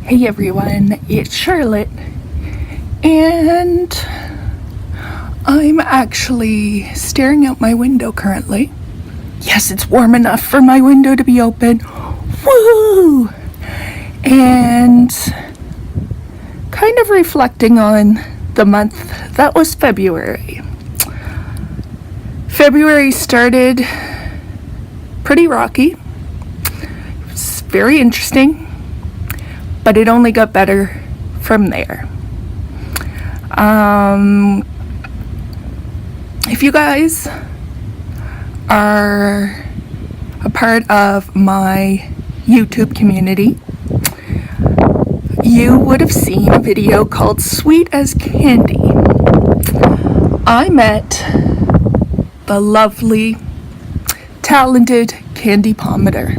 Hey everyone, it's Charlotte, and I'm actually staring out my window currently. Yes, it's warm enough for my window to be open. Woo! And kind of reflecting on the month that was February. February started pretty rocky. It's very interesting. But it only got better from there. If you guys are a part of my YouTube community, you would have seen a video called Sweet as Candy. I met the lovely, talented Candy Palmater.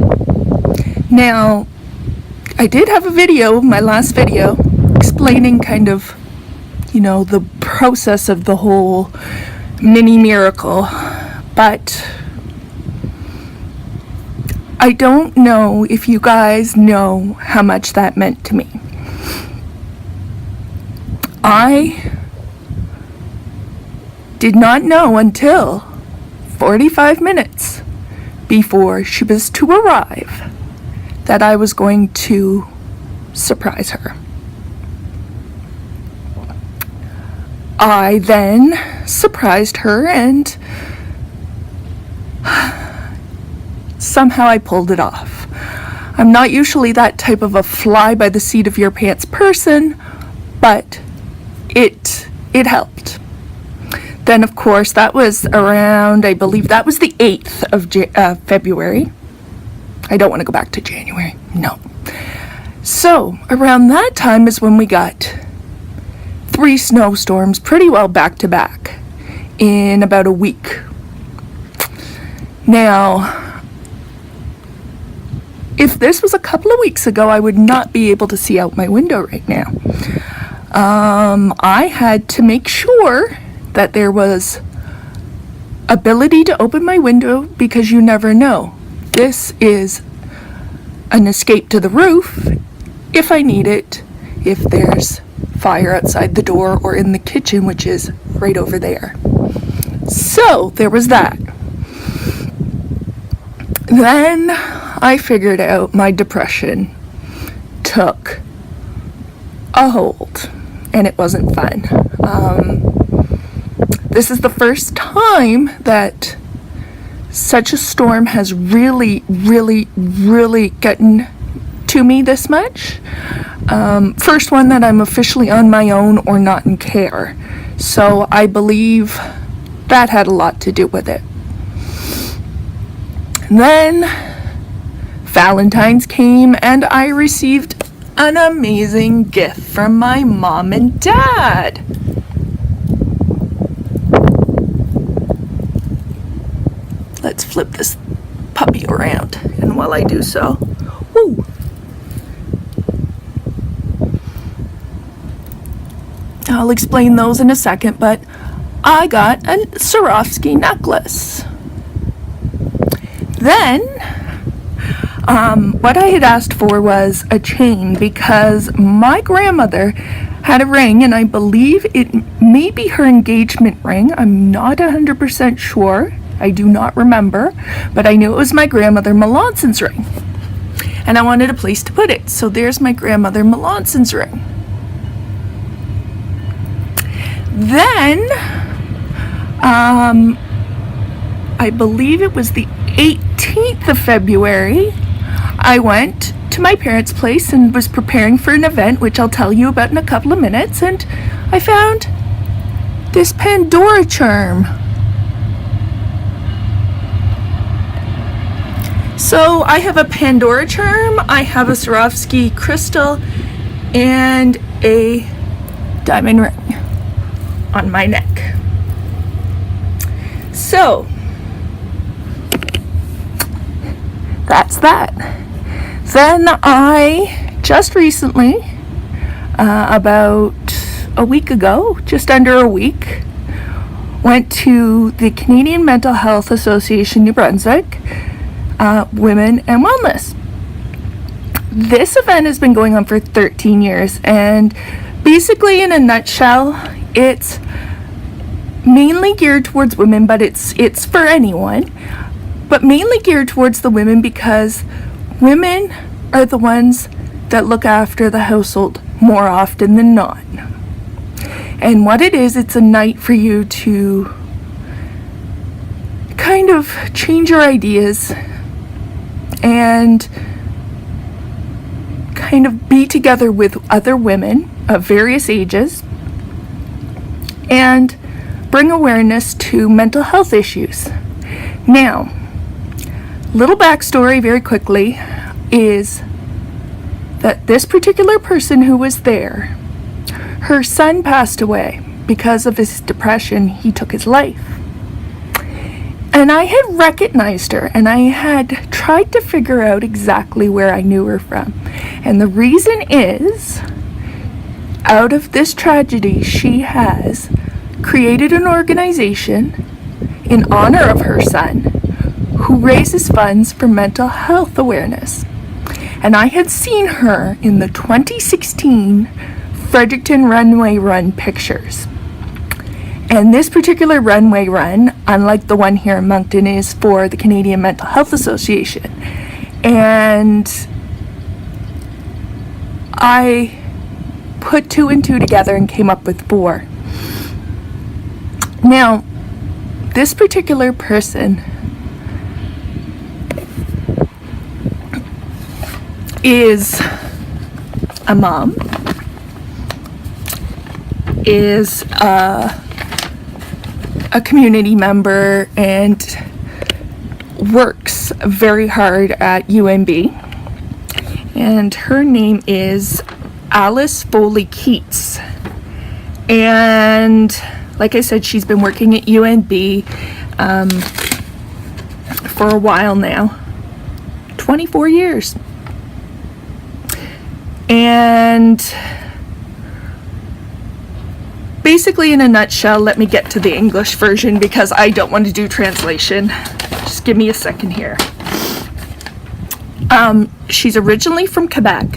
Now, I did have a video, my last video, explaining kind of, the process of the whole mini miracle, but I don't know if you guys know how much that meant to me. I did not know until 45 minutes before she was to arrive that I was going to surprise her. I then surprised her and somehow I pulled it off. I'm not usually that type of a fly by the seat of your pants person, but it helped. Then of course that was around, I believe that was the 8th of February. I don't want to go back to January. No. So, around that time is when we got 3 snowstorms pretty well back to back in about a week. Now, if this was a couple of weeks ago, I would not be able to see out my window right now. I had to make sure that there was ability to open my window because you never know. This is an escape to the roof if I need it, if there's fire outside the door or in the kitchen, which is right over there. So there was that. Then I figured out my depression took a hold, and it wasn't fun. This is the first time that such a storm has really gotten to me this much. First one that I'm officially on my own or not in care. So I believe that had a lot to do with it. Then Valentine's came and I received an amazing gift from my mom and dad. Let's flip this puppy around, and while I do so, woo! I'll explain those in a second, but I got a Swarovski necklace. Then, what I had asked for was a chain because my grandmother had a ring, and I believe it may be her engagement ring. I'm not 100% sure. I do not remember, but I knew it was my grandmother Melanson's ring. And I wanted a place to put it. So there's my grandmother Melanson's ring. Then, I believe it was the 18th of February, I went to my parents' place and was preparing for an event, which I'll tell you about in a couple of minutes, and I found this Pandora charm. So I have a Pandora charm, I have a Swarovski crystal, and a diamond ring on my neck. So that's that. Then I just recently, about a week ago, just under a week, went to the Canadian Mental Health Association New Brunswick Women and Wellness. this event has been going on for 13 years, and basically, in a nutshell, it's mainly geared towards women, but it's for anyone, but mainly geared towards the women because women are the ones that look after the household more often than not. And what it is, it's a night for you to kind of change your ideas and kind of be together with other women of various ages and bring awareness to mental health issues. Now, little backstory very quickly is that this particular person who was there, her son passed away because of his depression. He took his life. And I had recognized her, and I had tried to figure out exactly where I knew her from. And the reason is, out of this tragedy, she has created an organization in honor of her son who raises funds for mental health awareness. And I had seen her in the 2016 Fredericton Runway Run pictures. And this particular runway run, unlike the one here in Moncton, is for the Canadian Mental Health Association. And I put 2 and 2 together and came up with 4. Now, this particular person is a mom, is a community member, and works very hard at UNB. And her name is Alice Foley Keats. And like I said, she's been working at UNB for a while now, 24 years. And basically, in a nutshell, let me get to the English version because I don't want to do translation. Just give me a second here. She's originally from Quebec,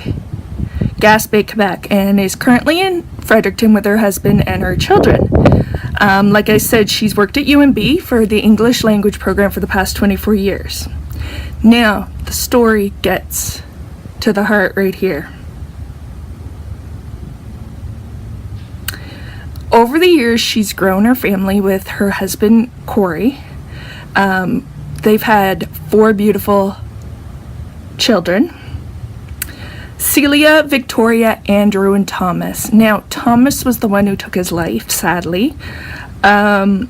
Gaspé, Quebec, and is currently in Fredericton with her husband and her children. Like I said, she's worked at UNB for the English language program for the past 24 years. Now, the story gets to the heart right here. Over the years, she's grown her family with her husband, Corey. They've had 4 beautiful children: Celia, Victoria, Andrew, and Thomas. Now, Thomas was the one who took his life, sadly, on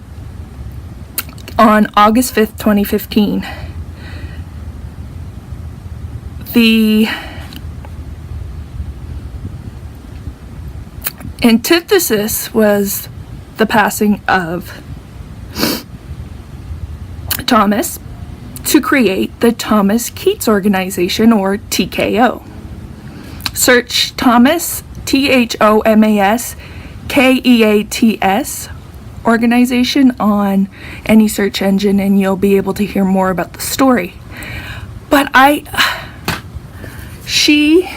August 5th, 2015. The antithesis was the passing of Thomas to create the Thomas Keats Organization, or TKO. Search Thomas, THOMAS KEATS organization on any search engine, and you'll be able to hear more about the story. But she,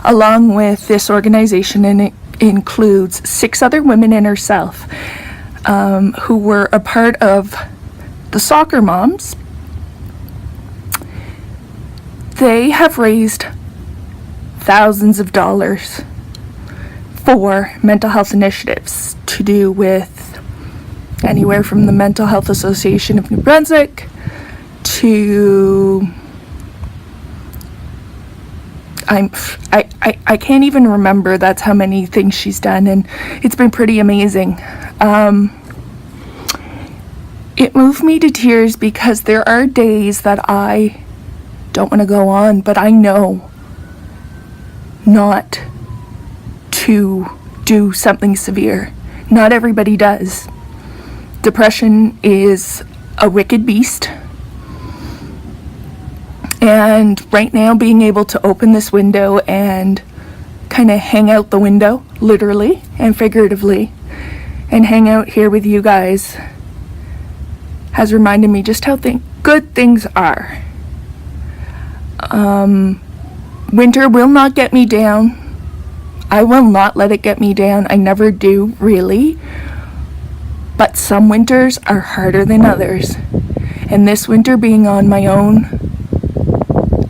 along with this organization, and it includes 6 other women and herself, who were a part of the Soccer Moms. They have raised thousands of dollars for mental health initiatives to do with anywhere from the Mental Health Association of New Brunswick to I can't even remember. That's how many things she's done, and it's been pretty amazing. It moved me to tears because there are days that I don't want to go on, but I know not to do something severe. Not everybody does. Depression is a wicked beast. And right now, being able to open this window and kind of hang out the window, literally and figuratively, and hang out here with you guys has reminded me just how good things are. Winter will not get me down. I will not let it get me down. I never do, really. But some winters are harder than others. And this winter being on my own,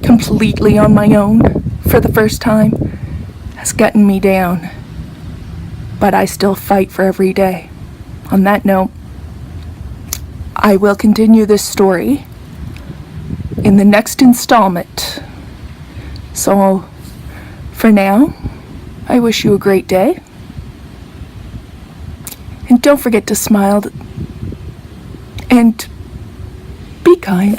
completely on my own, for the first time, has gotten me down. But I still fight for every day. On that note, I will continue this story in the next installment. So, for now, I wish you a great day. And don't forget to smile and be kind.